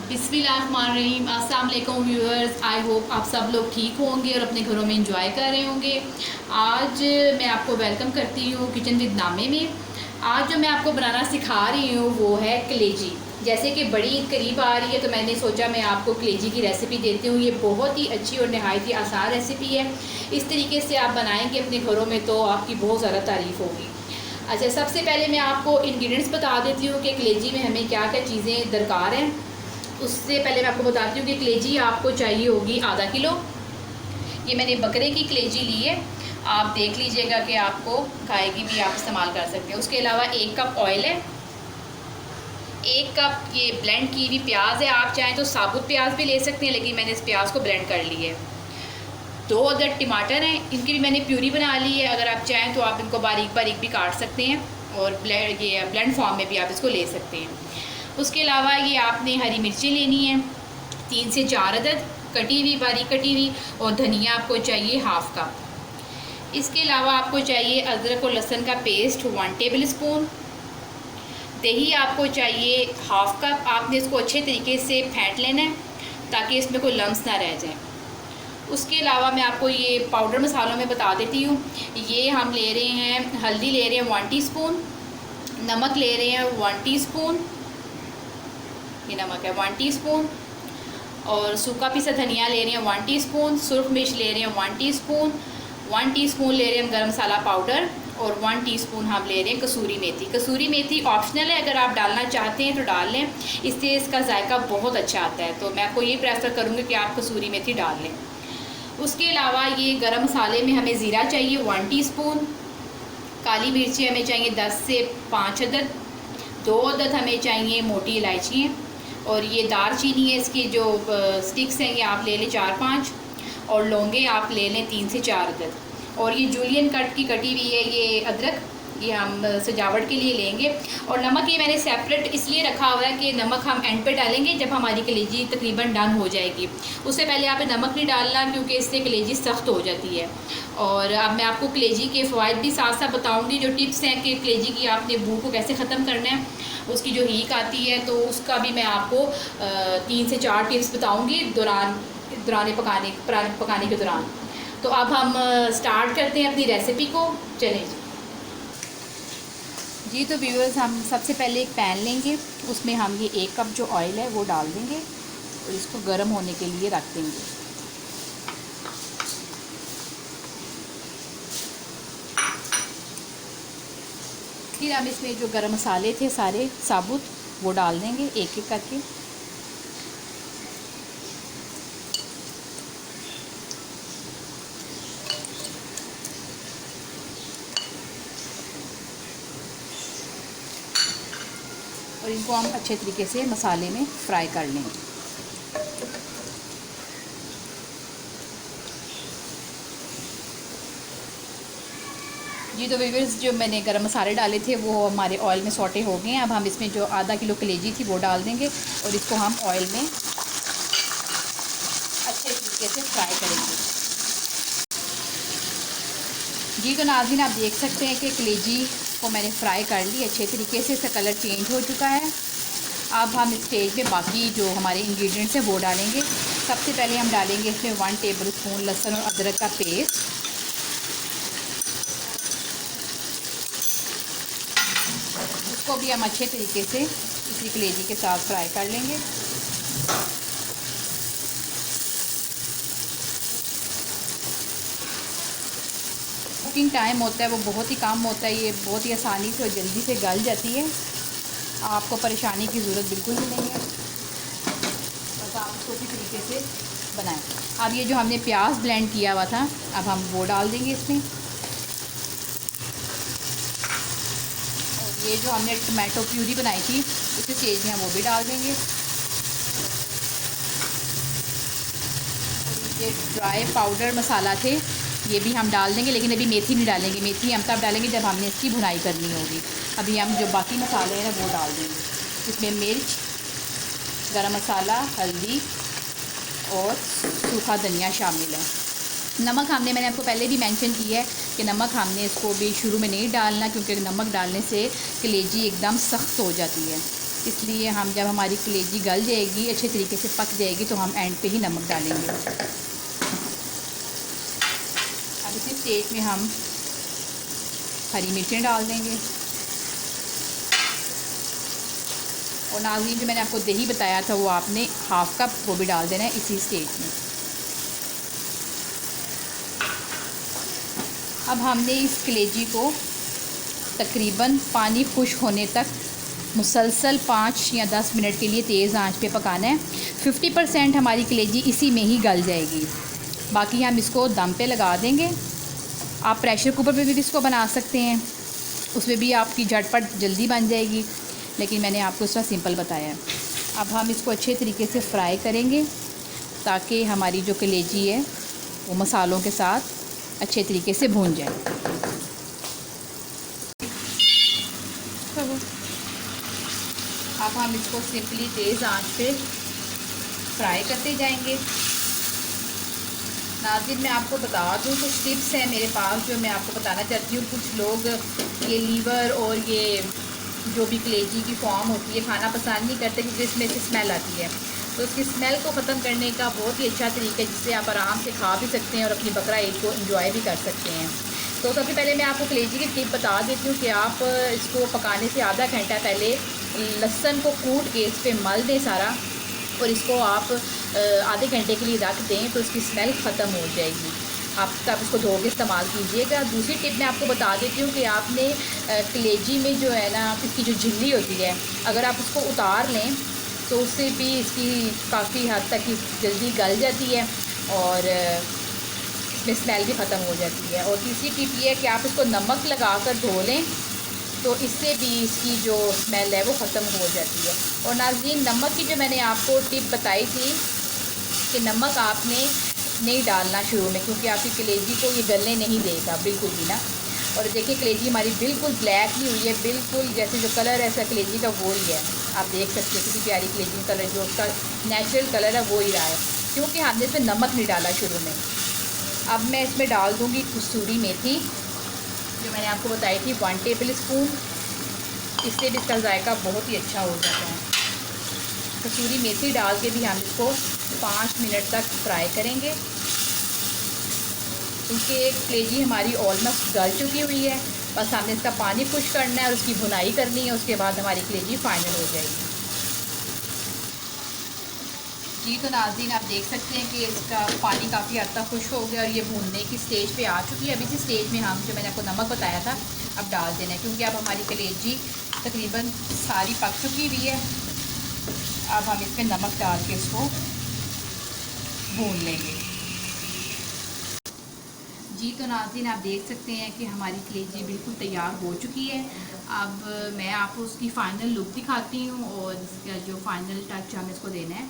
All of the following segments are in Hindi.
बिस्मिल्लाहिर्रहमानिर्रहीम। अस्सलाम वालेकुम व्यूअर्स, आई होप आप सब लोग ठीक होंगे और अपने घरों में इंजॉय कर रहे होंगे। आज मैं आपको वेलकम करती हूँ किचन विद नामे में। आज जो मैं आपको बनाना सिखा रही हूँ वो है कलेजी। जैसे कि बड़ी ईद करीब आ रही है तो मैंने सोचा मैं आपको कलेजी की रेसिपी देती हूँ। ये बहुत ही अच्छी और नहायत ही आसान रेसिपी है। इस तरीके से आप बनाएंगे अपने घरों में तो आपकी बहुत ज़्यादा तारीफ़ होगी। अच्छा, सबसे पहले मैं आपको इंग्रेडिएंट्स बता देती हूँ कि कलेजी में हमें क्या क्या चीज़ें दरकार हैं। उससे पहले मैं आपको बताती हूँ कि कलेजी आपको चाहिए होगी आधा किलो। ये मैंने बकरे की कलेजी ली है, आप देख लीजिएगा कि आपको खाएगी भी आप इस्तेमाल कर सकते हैं। उसके अलावा 1 कप ऑयल है, 1 कप ये ब्लेंड की हुई प्याज है। आप चाहें तो साबुत प्याज भी ले सकते हैं, लेकिन मैंने इस प्याज को ब्लेंड कर ली है। 2 अदर टमाटर हैं, इनकी भी मैंने प्यूरी बना ली है। अगर आप चाहें तो आप इनको बारीक बारीक भी काट सकते हैं और ब्लेंड फॉर्म में भी आप इसको ले सकते हैं। उसके अलावा ये आपने हरी मिर्ची लेनी है 3 से 4 अदद कटी हुई, बारीक कटी हुई, और धनिया आपको चाहिए हाफ़ कप। इसके अलावा आपको चाहिए अदरक और लहसुन का पेस्ट 1 टेबल स्पून। दही आपको चाहिए हाफ़ कप। आपने इसको अच्छे तरीके से फेंट लेना है ताकि इसमें कोई लम्स ना रह जाए। उसके अलावा मैं आपको ये पाउडर मसालों में बता देती हूँ। ये हम ले रहे हैं, हल्दी ले रहे हैं 1 टीस्पून, नमक ले रहे हैं 1 टीस्पून, ये नमक है 1 टीस्पून, और सूखा पीसा धनिया ले रहे हैं 1 टीस्पून, सुरख मिर्च ले रहे हैं 1 टीस्पून, 1 टीस्पून ले रहे हैं गरम मसाला पाउडर, और 1 टीस्पून हम ले रहे हैं कसूरी मेथी। कसूरी मेथी ऑप्शनल है, अगर आप डालना चाहते हैं तो डाल लें, इससे इसका जायका बहुत अच्छा आता है। तो मैं आपको ये प्रेफर करूँगी कि आप कसूरी मेथी डाल लें। उसके अलावा ये गरम मसाले में हमें ज़ीरा चाहिए 1 टीस्पून, काली मिर्ची हमें चाहिए 10 से 5 अदद, 2 अदद हमें चाहिए मोटी इलायची हैं, और ये दालचीनी है, इसकी जो स्टिक्स हैं ये आप ले लें 4-5, और लौंगे आप ले लें 3 से 4 अदद, और ये जूलियन कट की कटी हुई है ये अदरक, ये हम सजावट के लिए लेंगे। और नमक ये मैंने सेपरेट इसलिए रखा हुआ है कि नमक हम एंड पे डालेंगे जब हमारी कलेजी तकरीबन डन हो जाएगी। उससे पहले आप नमक नहीं डालना, क्योंकि इससे कलेजी सख्त हो जाती है। और अब मैं आपको कलेजी के फ़वाइद भी साथ साथ बताऊंगी, जो टिप्स हैं कि कलेजी की आपने भूख को कैसे ख़त्म करना है, उसकी जो हीक आती है तो उसका भी मैं आपको 3 से 4 टिप्स बताऊँगी दौरान पकाने के दौरान। तो अब हम स्टार्ट करते हैं अपनी रेसिपी को। चलें जी, तो व्यूअर्स, हम सबसे पहले एक पैन लेंगे, उसमें हम ये 1 कप जो ऑयल है वो डाल देंगे और इसको गर्म होने के लिए रख देंगे। फिर हम इसमें जो गरम मसाले थे सारे साबुत वो डाल देंगे एक एक करके। और इनको हम अच्छे तरीके से मसाले में फ्राई कर लेंगे। जी, तो व्यूअर्स, जो मैंने गरम मसाले डाले थे वो हमारे ऑयल में सौटे हो गए हैं। अब हम इसमें जो आधा किलो कलेजी थी वो डाल देंगे और इसको हम ऑयल में अच्छे तरीके से फ्राई करेंगे। जी, तो नाज़रीन, आप देख सकते हैं कि कलेजी को मैंने फ्राई कर ली अच्छे तरीके से, इसका कलर चेंज हो चुका है। अब हम इस स्टेज पे बाकी जो हमारे इंग्रेडिएंट्स हैं वो डालेंगे। सबसे पहले हम डालेंगे इसमें 1 टेबल स्पून लहसुन और अदरक का पेस्ट। इसको भी हम अच्छे तरीके से इसी कलेजी के साथ फ्राई कर लेंगे। कुकिंग टाइम होता है वो बहुत ही कम होता है, ये बहुत ही आसानी से और जल्दी से गल जाती है, आपको परेशानी की ज़रूरत बिल्कुल भी नहीं है। बस आप इसको इसी तरीके से बनाएं। अब ये जो हमने प्याज ब्लेंड किया हुआ था अब हम वो डाल देंगे इसमें, और ये जो हमने टमाटो प्यूरी बनाई थी उसी स्टेज में हम वो भी डाल देंगे। और ये ड्राई पाउडर मसाला थे ये भी हम डाल देंगे, लेकिन अभी मेथी नहीं डालेंगे। मेथी हम तब डालेंगे जब हमने इसकी भुनाई करनी होगी। अभी हम जो बाकी मसाले हैं वो डाल देंगे। इसमें मिर्च, गरम मसाला, हल्दी और सूखा धनिया शामिल है। नमक मैंने आपको पहले भी मेंशन किया है कि नमक हमने इसको भी शुरू में नहीं डालना, क्योंकि नमक डालने से कलेजी एकदम सख्त हो जाती है। इसलिए हम जब हमारी कलेजी गल जाएगी, अच्छे तरीके से पक जाएगी, तो हम एंड पे ही नमक डालेंगे। अब इसी स्टेज में हम हरी मिर्चें डाल देंगे। और नाज़रीन, जो मैंने आपको दही बताया था वो आपने हाफ़ कप वो भी डाल देना है इसी स्टेज में। अब हमने इस कलेजी को तकरीबन पानी खुश्क होने तक मुसलसल 5 या 10 मिनट के लिए तेज़ आंच पे पकाना है। 50% हमारी कलेजी इसी में ही गल जाएगी, बाकी हम इसको दम पे लगा देंगे। आप प्रेशर कुकर पे भी इसको बना सकते हैं, उसमें भी आपकी झटपट जल्दी बन जाएगी, लेकिन मैंने आपको इसका सिंपल बताया है। अब हम इसको अच्छे तरीके से फ्राई करेंगे ताकि हमारी जो कलेजी है वो मसालों के साथ अच्छे तरीके से भून जाए। अब हम इसको सिंपली तेज़ आंच पे फ्राई करते जाएंगे। नाज़रीन, मैं आपको बता दूँ कुछ टिप्स हैं मेरे पास जो मैं आपको बताना चाहती हूँ। कुछ लोग ये लीवर और ये जो भी कलेजी की फॉर्म होती है खाना पसंद नहीं करते क्योंकि इसमें से स्मेल आती है। तो उसकी स्मेल को ख़त्म करने का बहुत ही अच्छा तरीका है जिससे आप आराम से खा भी सकते हैं और अपनी बकरा ईद को एंजॉय भी कर सकते हैं। तो सबसे पहले मैं आपको कलेजी की टिप बता देती हूँ कि आप इसको पकाने से आधा घंटा पहले लहसुन को कूट के इस पर मल दें सारा, और इसको आप आधे घंटे के लिए रख दें तो इसकी स्मेल ख़त्म हो जाएगी। आप तब इसको धो के इस्तेमाल कीजिएगा। दूसरी टिप मैं आपको बता देती हूँ कि आपने कलेजी में जो है ना इसकी जो झिल्ली होती है, अगर आप उसको उतार लें तो उससे भी इसकी काफ़ी हद तक जल्दी गल जाती है और इसमें स्मेल भी ख़त्म हो जाती है। और तीसरी टिप ये है कि आप इसको नमक लगा कर धो लें तो इससे भी इसकी जो स्मेल है वो ख़त्म हो जाती है। और नाज़रीन, नमक की जो मैंने आपको टिप बताई थी कि नमक आपने नहीं डालना शुरू में, क्योंकि आपकी कलेजी को ये गलने नहीं देगा बिल्कुल भी ना। और देखिए कलेजी हमारी बिल्कुल ब्लैक नहीं हुई है, बिल्कुल जैसे जो कलर है ऐसा कलेजी का वो ही है। आप देख सकते हैं कितनी प्यारी कलेजी का कलर, जो उसका नेचुरल कलर है वो ही रहा है, क्योंकि हमने इसमें नमक नहीं डाला शुरू में। अब मैं इसमें डाल दूँगी कसूरी मेथी जो मैंने आपको बताई थी 1 टेबल स्पून। इससे भी इसका जायका बहुत ही अच्छा हो जाता है। कसूरी मेथी डाल के भी हम इसको 5 मिनट तक फ्राई करेंगे, क्योंकि कलेजी हमारी ऑलमोस्ट गल चुकी हुई है। बस हमने इसका पानी खुश करना है और उसकी भुनाई करनी है, उसके बाद हमारी कलेजी फाइनल हो जाएगी। जी तो नाज़रीन, आप देख सकते हैं कि इसका पानी काफ़ी हद तक खुश हो गया और ये भूनने की स्टेज पे आ चुकी है। अभी इसी स्टेज में हम जो मैंने आपको नमक बताया था अब डाल देना है, क्योंकि अब हमारी कलेजी तकरीबन सारी पक चुकी हुई है। अब हम इसमें नमक डाल के इसको भून लेंगे। जी तो नाज़रीन, आप देख सकते हैं कि हमारी कलेजी बिल्कुल तैयार हो चुकी है। अब मैं आपको उसकी फ़ाइनल लुक दिखाती हूँ और इसका जो फाइनल टच हमें इसको देना है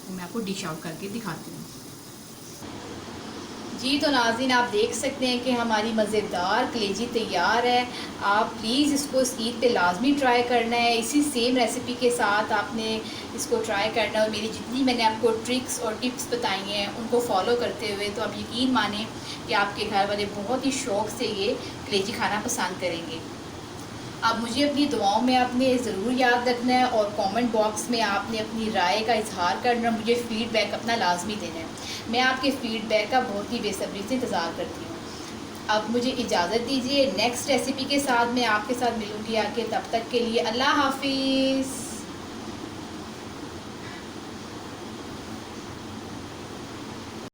वो मैं आपको डिश आउट करके दिखाती हूँ। जी तो नाज़रीन, आप देख सकते हैं कि हमारी मज़ेदार कलेजी तैयार है। आप प्लीज़ इसको इस ईद पे लाजमी ट्राई करना है। इसी सेम रेसिपी के साथ आपने इसको ट्राई करना है और मेरी जितनी मैंने आपको ट्रिक्स और टिप्स बताई हैं उनको फॉलो करते हुए तो आप यकीन माने कि आपके घर वाले बहुत ही शौक़ से ये कलेजी खाना पसंद करेंगे। अब मुझे अपनी दुआओं में आपने ज़रूर याद रखना है और कमेंट बॉक्स में आपने अपनी राय का इजहार करना, मुझे फ़ीडबैक अपना लाजमी देना है। मैं आपके फ़ीडबैक का बहुत ही बेसब्री से इंतज़ार करती हूँ। अब मुझे इजाज़त दीजिए, नेक्स्ट रेसिपी के साथ मैं आपके साथ मिलूँगी आके। तब तक के लिए अल्लाह हाफिज़।